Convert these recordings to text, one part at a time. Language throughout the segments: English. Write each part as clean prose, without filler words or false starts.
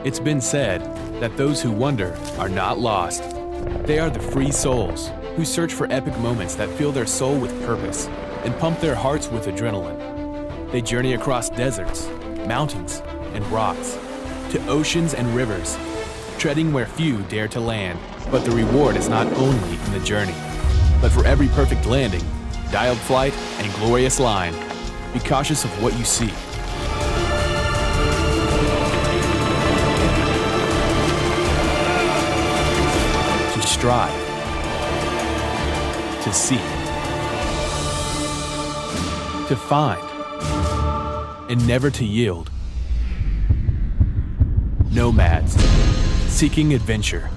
It's been said that those who wander are not lost. They are the free souls who search for epic moments that fill their soul with purpose and pump their hearts with adrenaline. They journey across deserts, mountains, and rocks, to oceans and rivers, treading where few dare to land. But the reward is not only in the journey, but for every perfect landing, dialed flight, and glorious line. Be cautious of what you see. To strive, to seek, to find, and never to yield. Nomads, seeking adventure.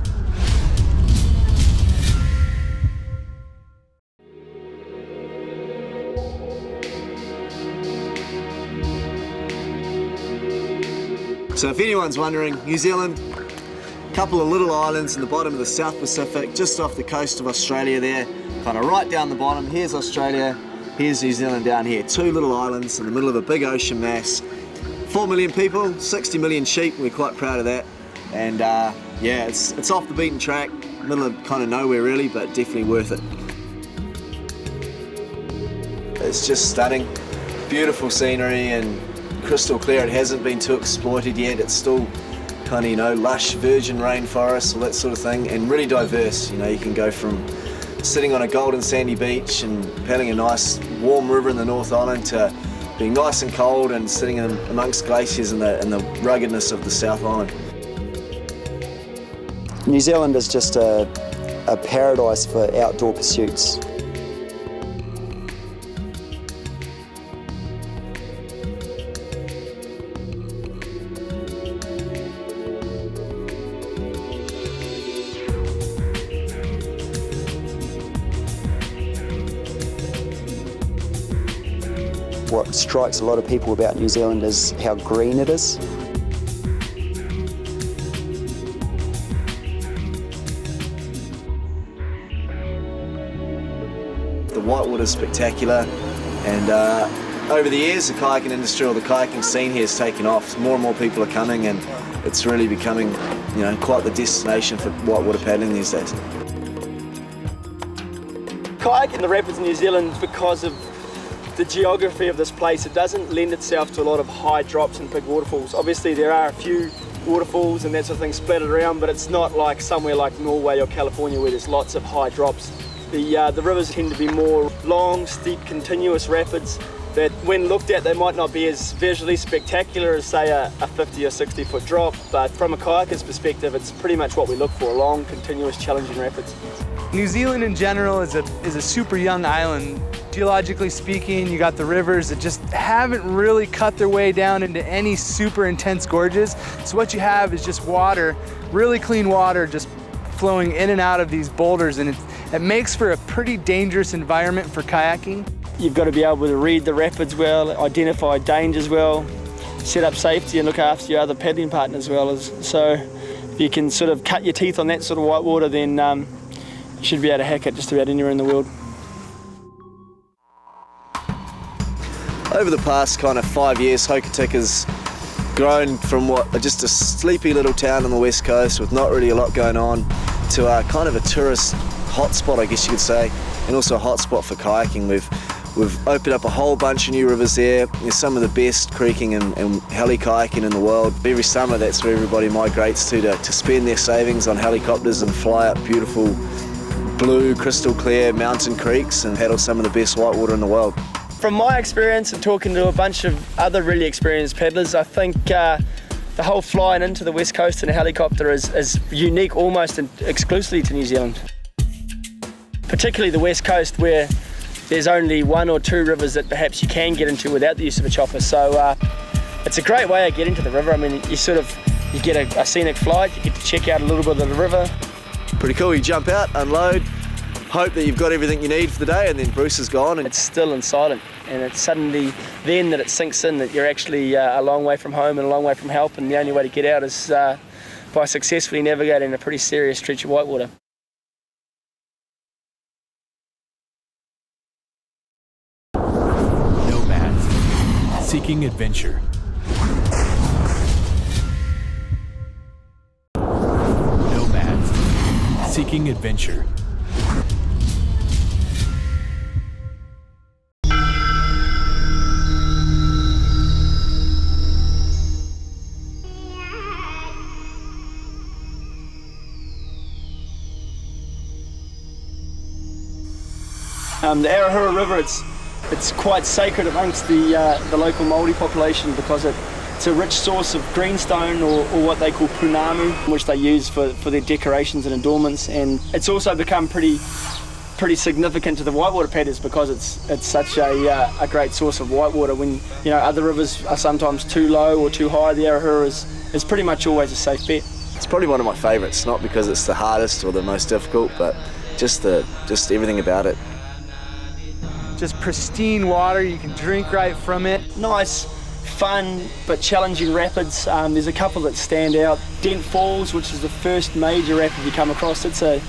So if anyone's wondering, New Zealand, a couple of little islands in the bottom of the South Pacific, just off the coast of Australia there, kind of right down the bottom. Here's Australia, here's New Zealand down here. Two little islands in the middle of a big ocean mass. 4 million people, 60 million sheep, we're quite proud of that. And yeah, it's off the beaten track, middle of kind of nowhere really, but definitely worth it. It's just stunning, beautiful scenery and crystal clear. It hasn't been too exploited yet. It's still kind of, you know, lush virgin rainforest, all that sort of thing, and really diverse. You know, you can go from sitting on a golden sandy beach and paddling a nice warm river in the North Island to being nice and cold and sitting amongst glaciers in the ruggedness of the South Island. New Zealand is just a paradise for outdoor pursuits. What strikes a lot of people about New Zealand is how green it is. The whitewater is spectacular, and over the years the kayaking industry or the kayaking scene here has taken off. More and more people are coming, and it's really becoming, you know, quite the destination for whitewater paddling these days. Kayaking the rapids in New Zealand, because of the geography of this place, it doesn't lend itself to a lot of high drops and big waterfalls. Obviously there are a few waterfalls and that sort of thing splattered around, but it's not like somewhere like Norway or California where there's lots of high drops. The rivers tend to be more long, steep, continuous rapids that when looked at they might not be as visually spectacular as say a 50 or 60 foot drop, but from a kayaker's perspective it's pretty much what we look for, long, continuous, challenging rapids. New Zealand in general is a super young island. Geologically speaking, you got the rivers that just haven't really cut their way down into any super intense gorges. So what you have is just water, really clean water, just flowing in and out of these boulders, and it makes for a pretty dangerous environment for kayaking. You've got to be able to read the rapids well, identify dangers well, set up safety and look after your other paddling partners well. So if you can sort of cut your teeth on that sort of whitewater, then you should be able to hack it just about anywhere in the world. Over the past kind of 5 years, Hokitika has grown from just a sleepy little town on the west coast with not really a lot going on to kind of a tourist hotspot, I guess you could say, and also a hotspot for kayaking. We've opened up a whole bunch of new rivers there. There's some of the best creeking and heli kayaking in the world. Every summer that's where everybody migrates to spend their savings on helicopters and fly up beautiful blue, crystal clear mountain creeks and paddle some of the best whitewater in the world. From my experience and talking to a bunch of other really experienced paddlers, I think the whole flying into the west coast in a helicopter is unique almost exclusively to New Zealand. Particularly the west coast where there's only one or two rivers that perhaps you can get into without the use of a chopper. So it's a great way of getting to the river. I mean, you get a scenic flight, you get to check out a little bit of the river. Pretty cool, you jump out, unload, hope that you've got everything you need for the day, and then Bruce is gone. And it's still and silent, and it's suddenly then that it sinks in that you're actually a long way from home and a long way from help, and the only way to get out is by successfully navigating a pretty serious stretch of whitewater. Nomads, seeking adventure. seeking adventure. The Arahura River, it's quite sacred amongst the local Māori population because it's a rich source of greenstone or what they call punamu, which they use for their decorations and adornments, and it's also become pretty significant to the whitewater paddies because it's such a great source of whitewater. When other rivers are sometimes too low or too high, the Arahura is pretty much always a safe bet. It's probably one of my favourites, not because it's the hardest or the most difficult, but just everything about it. Just pristine water, you can drink right from it. Nice, fun, but challenging rapids. There's a couple that stand out. Dent Falls, which is the first major rapid you come across. It's a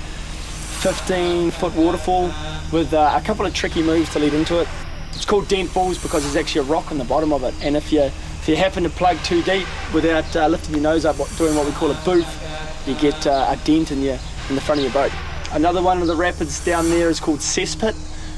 15-foot waterfall with a couple of tricky moves to lead into it. It's called Dent Falls because there's actually a rock on the bottom of it, and if you happen to plug too deep without lifting your nose up, doing what we call a boof, you get a dent in the front of your boat. Another one of the rapids down there is called Cesspit.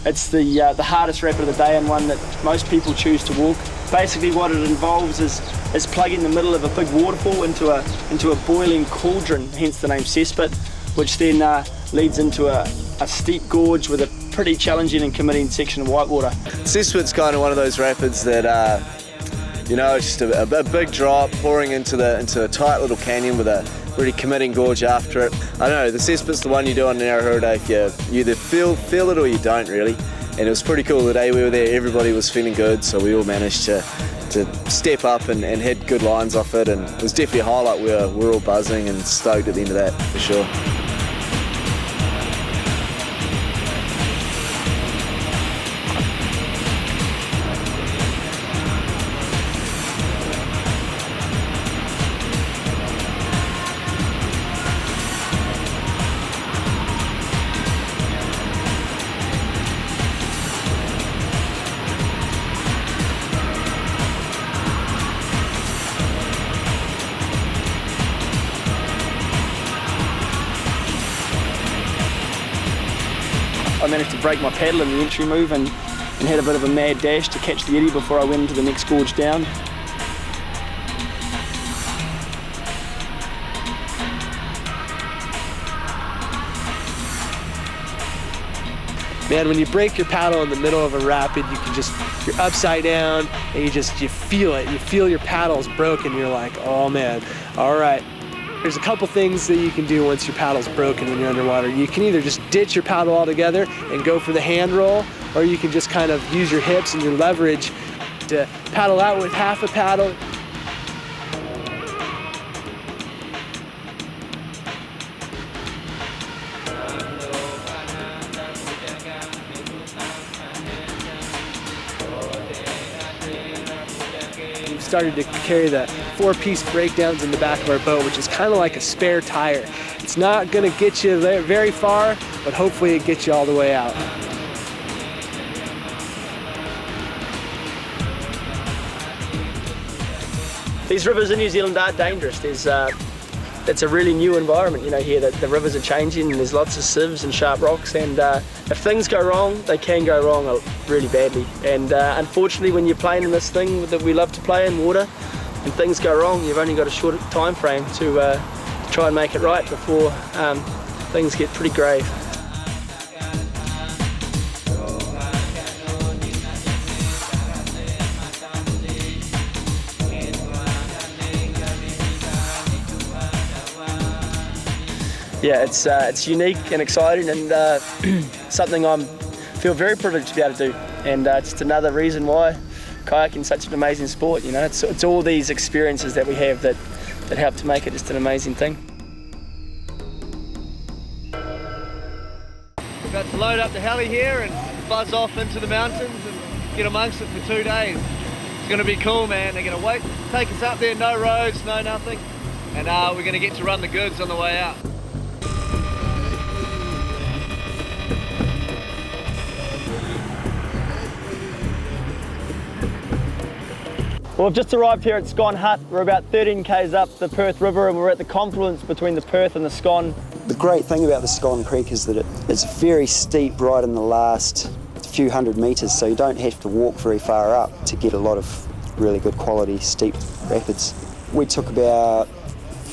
It's the hardest rapid of the day and one that most people choose to walk. Basically what it involves is plugging the middle of a big waterfall into a boiling cauldron, hence the name Cesspit, which then leads into a steep gorge with a pretty challenging and committing section of whitewater. Cesspit's kind of one of those rapids that it's just a big drop pouring into a tight little canyon with a really committing gorge after it. I don't know, the Cesspit's the one you do on an Arahura day if you either feel it or you don't really. And it was pretty cool. The day we were there, everybody was feeling good, so we all managed to step up and hit good lines off it, and it was definitely a highlight. We're all buzzing and stoked at the end of that, for sure. I managed to break my paddle in the entry move and had a bit of a mad dash to catch the eddy before I went into the next gorge down. Man, when you break your paddle in the middle of a rapid, you're upside down and you feel it. You feel your paddle's broken. You're like, oh man, all right. There's a couple things that you can do once your paddle's broken when you're underwater. You can either just ditch your paddle altogether and go for the hand roll, or you can just kind of use your hips and your leverage to paddle out with half a paddle. Started to carry the 4-piece breakdowns in the back of our boat, which is kind of like a spare tire. It's not going to get you there very far, but hopefully it gets you all the way out. These rivers in New Zealand are dangerous. It's a really new environment, here that the rivers are changing and there's lots of sieves and sharp rocks, and if things go wrong, they can go wrong really badly. And unfortunately, when you're playing in this thing that we love to play in, water, and things go wrong, you've only got a short time frame to try and make it right before things get pretty grave. Yeah, it's unique and exciting, and something I feel very privileged to be able to do. And it's just another reason why kayaking is such an amazing sport. It's all these experiences that we have that help to make it just an amazing thing. We're about to load up the heli here and buzz off into the mountains and get amongst it for 2 days. It's going to be cool, man. They're going to take us up there, no roads, no nothing, and we're going to get to run the goods on the way out. Well, we've just arrived here at Scone Hut. We're about 13 k's up the Perth River, and we're at the confluence between the Perth and the Scone The great thing about the Scone Creek is that it's very steep right in the last few hundred metres, so you don't have to walk very far up to get a lot of really good quality steep rapids. We took about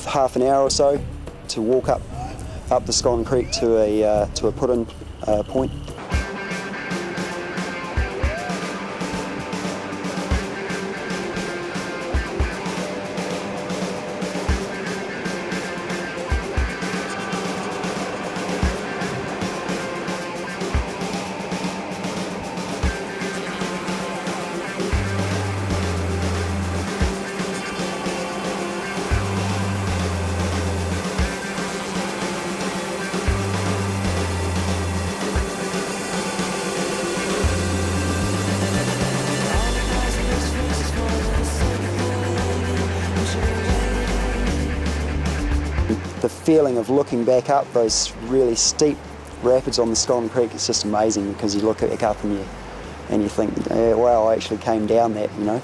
half an hour or so to walk up the Scone Creek to a put-in point. The feeling of looking back up those really steep rapids on the Scone Creek is just amazing, because you look back up and you think, wow, I actually came down that, you know.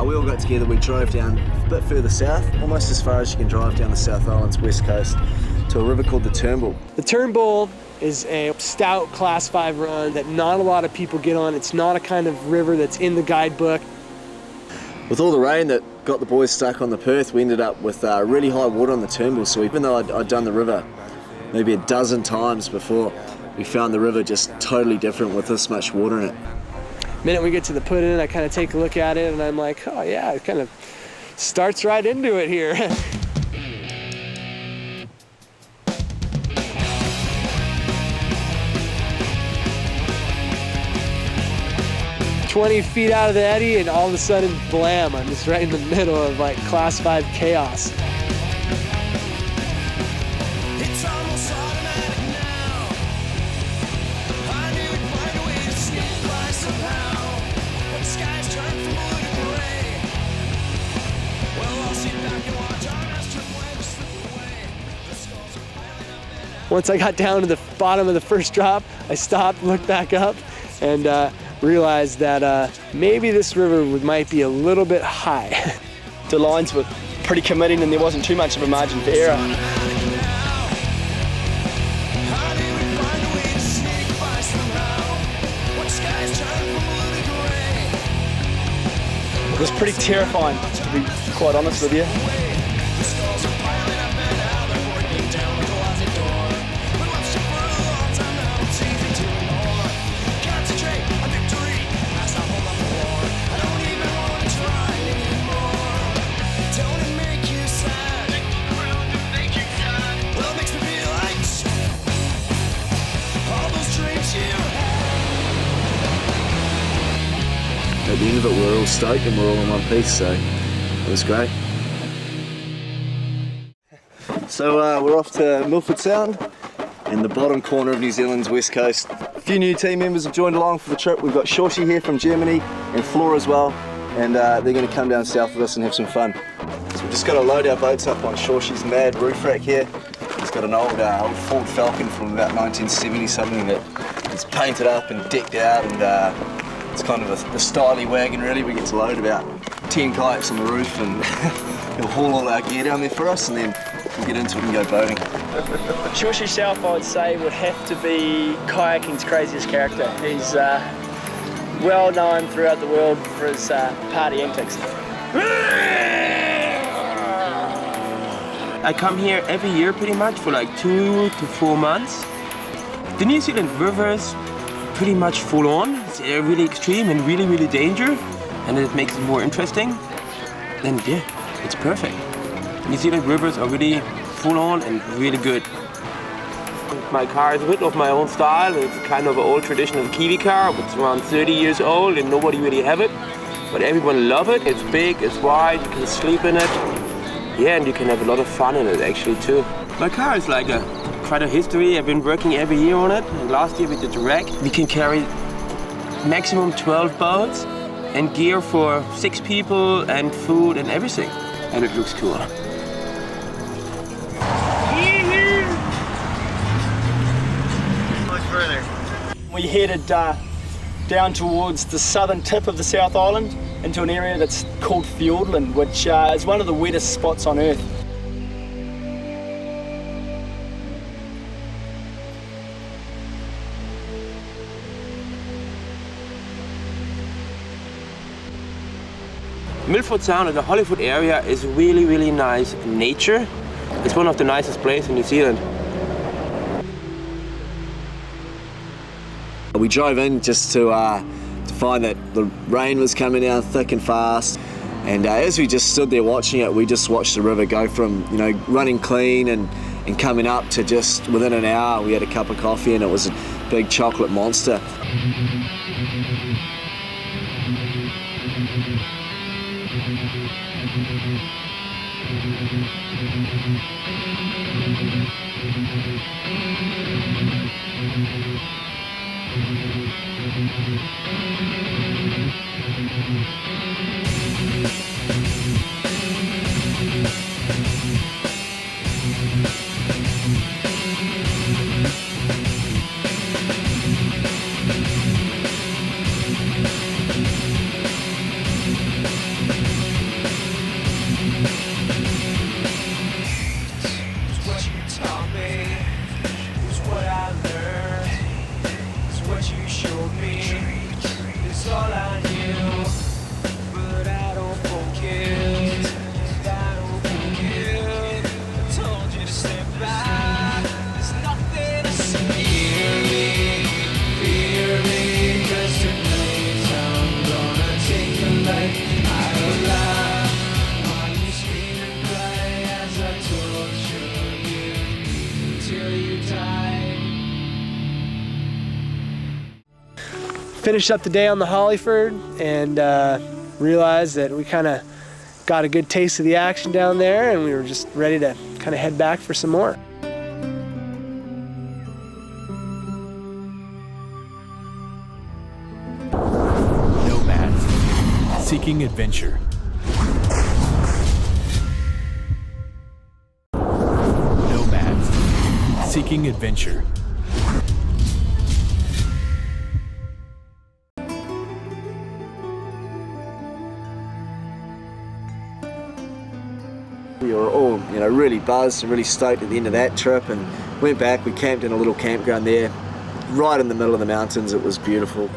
We all got together, we drove down a bit further south, almost as far as you can drive down the South Island's west coast, to a river called the Turnbull. The Turnbull is a stout Class 5 run that not a lot of people get on. It's not a kind of river that's in the guidebook. With all the rain that got the boys stuck on the Perth, we ended up with really high water on the Turnbull, so even though I'd done the river maybe a dozen times before, we found the river just totally different with this much water in it. The minute we get to the put-in, I kind of take a look at it and I'm like, oh yeah, it kind of starts right into it here. 20 feet out of the eddy, and all of a sudden, blam, I'm just right in the middle of like Class 5 chaos. It's almost automatic now. I knew we'd find a way to sneak by somehow. But the skies turn from blue to gray. Well, I'll sit back and watch our master plan to slip away. The skulls are piling up and out. Once I got down to the bottom of the first drop, I stopped, looked back up, and realized that maybe this river might be a little bit high. The lines were pretty committing and there wasn't too much of a margin for error. It was pretty terrifying, to be quite honest with you. At the end of it, we're all stoked and we're all in one piece, so it was great. So we're off to Milford Sound in the bottom corner of New Zealand's west coast. A few new team members have joined along for the trip. We've got Shoshi here from Germany and Flora as well, and they're going to come down south with us and have some fun. So we've just got to load our boats up on Shoshi's mad roof rack here. It's got an old Ford Falcon from about 1970 something that is painted up and decked out, and it's kind of a styly wagon really. We get to load about 10 kayaks on the roof and he'll haul all our gear down there for us, and then we'll get into it and go boating. Shoshi South, I would say, would have to be kayaking's craziest character. He's well known throughout the world for his party antics. I come here every year pretty much for like 2 to 4 months. The New Zealand rivers pretty much full on. It's really extreme and really, really dangerous, and it makes it more interesting. And yeah, it's perfect. New Zealand rivers are really full on and really good. My car is a bit of my own style. It's kind of an old traditional Kiwi car. It's around 30 years old and nobody really have it, but everyone love it. It's big, it's wide, you can sleep in it. Yeah, and you can have a lot of fun in it actually too. My car is like quite a history. I've been working every year on it. And last year we did the wreck. We can carry maximum 12 boats and gear for 6 people and food and everything. And it looks cool. Much further. We headed down towards the southern tip of the South Island into an area that's called Fiordland, which is one of the wettest spots on Earth. Milford Sound and the Hollywood area is really, really nice nature. It's one of the nicest places in New Zealand. We drove in just to find that the rain was coming down thick and fast. And as we just stood there watching it, we just watched the river go from, you know, running clean and coming up to just within an hour we had a cup of coffee and it was a big chocolate monster. Finished up the day on the Hollyford and realized that we kind of got a good taste of the action down there and we were just ready to kind of head back for some more. Nomads, seeking adventure. Nomads, seeking adventure. We were all, you know, really buzzed and really stoked at the end of that trip, and went back. We camped in a little campground there, right in the middle of the mountains. It was beautiful.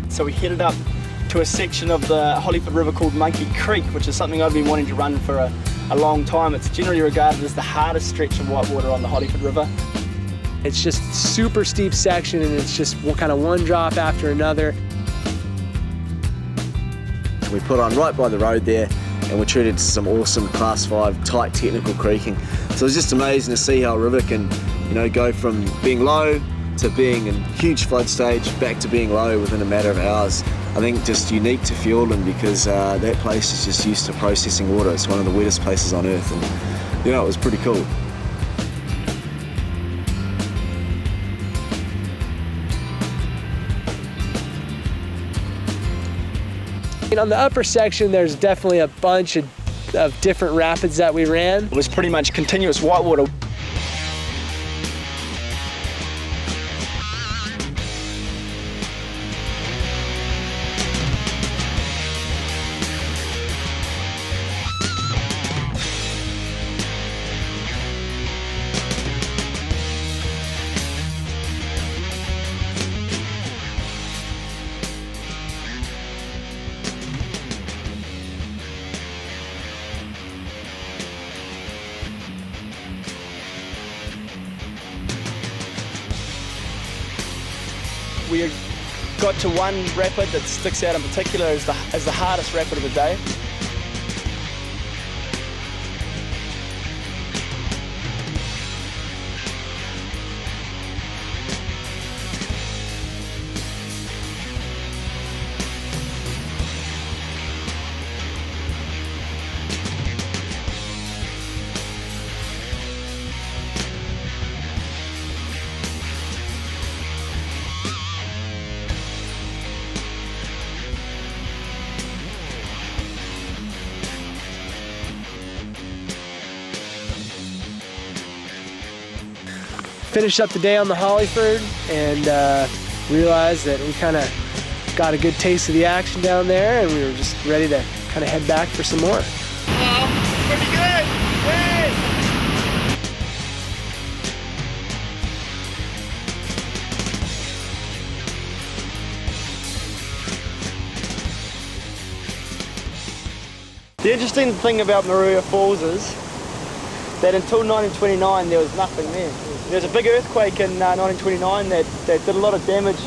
So we headed up to a section of the Hollyford River called Monkey Creek, which is something I've been wanting to run for a long time. It's generally regarded as the hardest stretch of whitewater on the Hollyford River. It's just super steep section and it's just kind of one drop after another. We put on right by the road there and we're treated to some awesome Class 5 tight technical creeking. So it's just amazing to see how a river can, you know, go from being low to being in huge flood stage back to being low within a matter of hours. I think just unique to Fiordland because that place is just used to processing water. It's one of the wettest places on earth, and you know, it was pretty cool. And on the upper section, there's definitely a bunch of different rapids that we ran. It was pretty much continuous whitewater. We got to one rapid that sticks out in particular as the hardest rapid of the day. Finished up the day on the Hollyford and realized that we kind of got a good taste of the action down there, and we were just ready to kind of head back for some more. Pretty good. Yay! The interesting thing about Maruia Falls is that until 1929 there was nothing there. There was a big earthquake in 1929 that did a lot of damage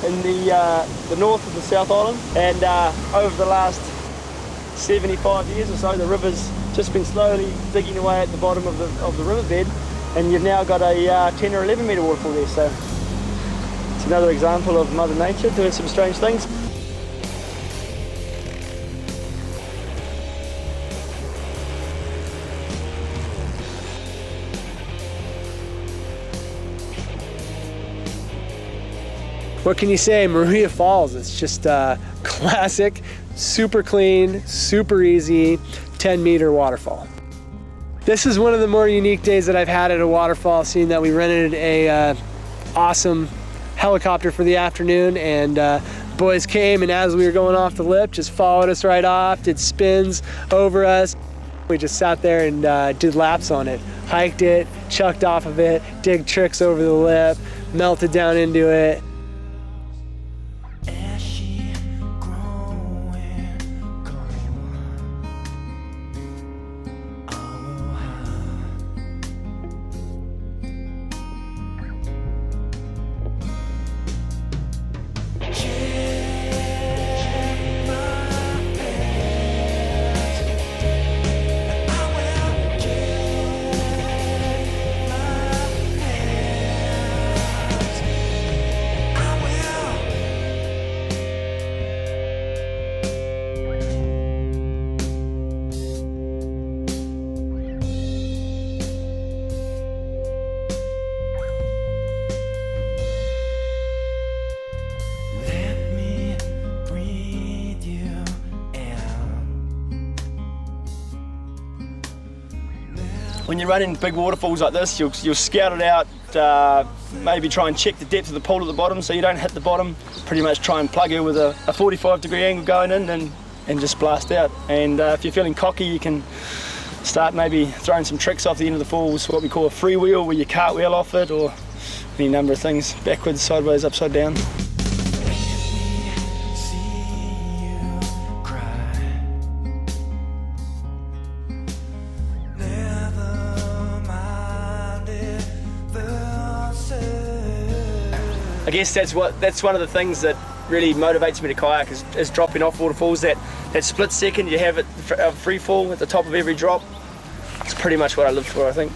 in the north of the South Island, and over the last 75 years or so the river's just been slowly digging away at the bottom of the riverbed, and you've now got a 10 or 11 metre waterfall there. So it's another example of Mother Nature doing some strange things. What can you say? Maruia Falls, it's just classic, super clean, super easy, 10-meter waterfall. This is one of the more unique days that I've had at a waterfall, seeing that we rented a awesome helicopter for the afternoon, and boys came, and as we were going off the lip, just followed us right off, did spins over us. We just sat there and did laps on it, hiked it, chucked off of it, did tricks over the lip, melted down into it. When you're running big waterfalls like this, you'll scout it out, maybe try and check the depth of the pool at the bottom so you don't hit the bottom. Pretty much try and plug her with a 45-degree angle going in and just blast out. And if you're feeling cocky, you can start maybe throwing some tricks off the end of the falls, what we call a freewheel, where you cartwheel off it, or any number of things, backwards, sideways, upside down. I guess that's one of the things that really motivates me to kayak is dropping off waterfalls. That split second you have it free fall at the top of every drop. It's pretty much what I live for, I think.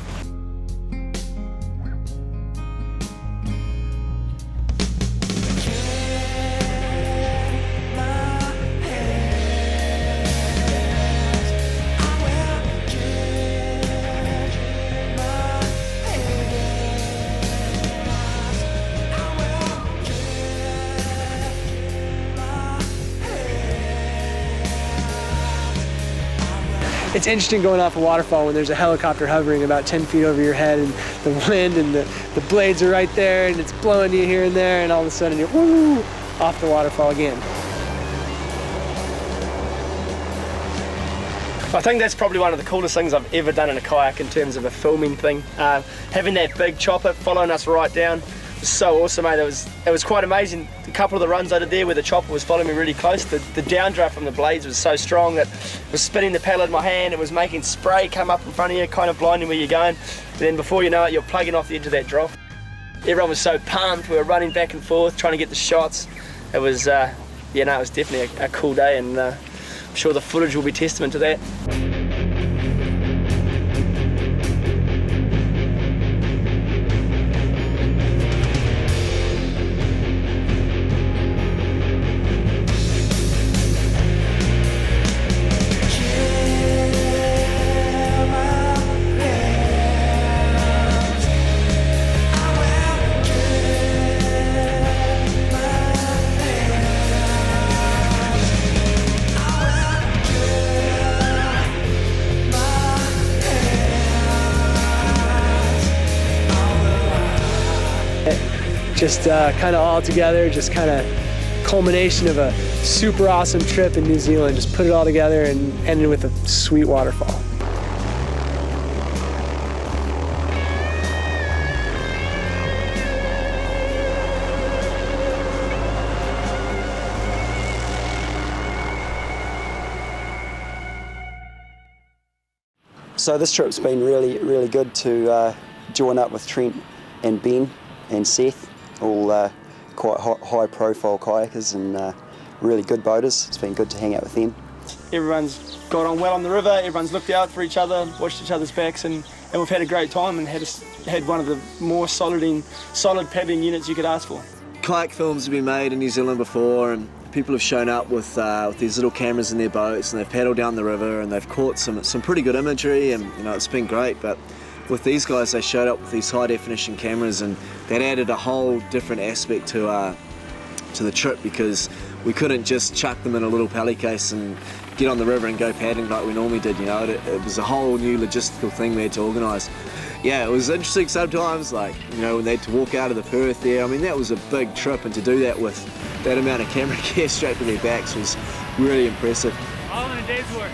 It's interesting going off a waterfall when there's a helicopter hovering about 10 feet over your head, and the wind and the blades are right there, and it's blowing you here and there, and all of a sudden you're woo, off the waterfall again. I think that's probably one of the coolest things I've ever done in a kayak in terms of a filming thing. Having that big chopper following us right down was so awesome, mate. It was quite amazing. A couple of the runs I did there where the chopper was following me really close, the downdraft from the blades was so strong that it was spinning the paddle in my hand. It was making spray come up in front of you, kind of blinding where you're going. And then before you know it, you're plugging off the edge of that drop. Everyone was so pumped. We were running back and forth, trying to get the shots. It was, yeah, no, it was definitely a cool day, and I'm sure the footage will be testament to that. Just kind of all together, just kind of culmination of a super awesome trip in New Zealand. Just put it all together and ended with a sweet waterfall. So this trip's been really, really good to join up with Trent and Ben and Seth, all quite high-profile kayakers and really good boaters. It's been good to hang out with them. Everyone's got on well on the river, everyone's looked out for each other, watched each other's backs, and we've had a great time and had one of the more solid paddling units you could ask for. Kayak films have been made in New Zealand before, and people have shown up with these little cameras in their boats, and they've paddled down the river and they've caught some pretty good imagery, and you know, it's been great. But with these guys, they showed up with these high definition cameras, and that added a whole different aspect to the trip, because we couldn't just chuck them in a little pally case and get on the river and go paddling like we normally did. You know, it was a whole new logistical thing we had to organise. Yeah, it was interesting sometimes, like, you know, when they had to walk out of the Perth there. I mean, that was a big trip, and to do that with that amount of camera gear strapped to their backs was really impressive. All in a day's work.